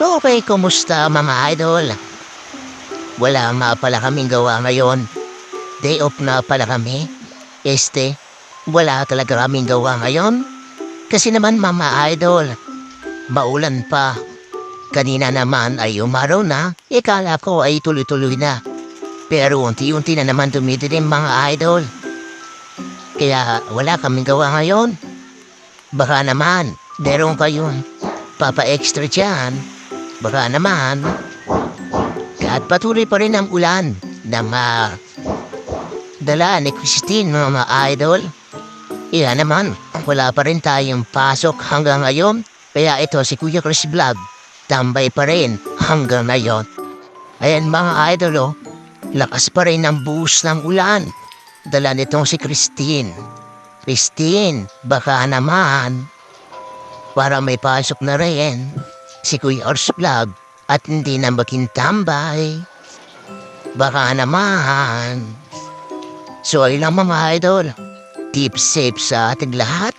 Okay, kumusta mga idol? Wala nga pala kaming gawa ngayon. Day off na pala kami. Wala talaga kaming gawa ngayon. Kasi naman mga idol, maulan pa. Kanina naman ay umaraw na, ikala ko ay tuloy-tuloy na. Pero unti-unti na naman dumidilim mga idol. Kaya wala kaming gawa ngayon. Baka naman, meron kayong papa-extra dyan. Baka naman. At patuloy pa rin ang ulan na dala ni Christine mga idol. Iyan naman, wala pa rin tayong pasok hanggang ngayon. Kaya ito si Kuya Chris Vlog, tambay pa rin hanggang ngayon. Ayan mga idol lakas pa rin ang buhos ng ulan. Dala nitong si Christine. Christine, baka naman para may pasok na rin si Kuya Ors Vlog at hindi na maging baka naman. So ayun lang mga idol, keep safe sa ating lahat.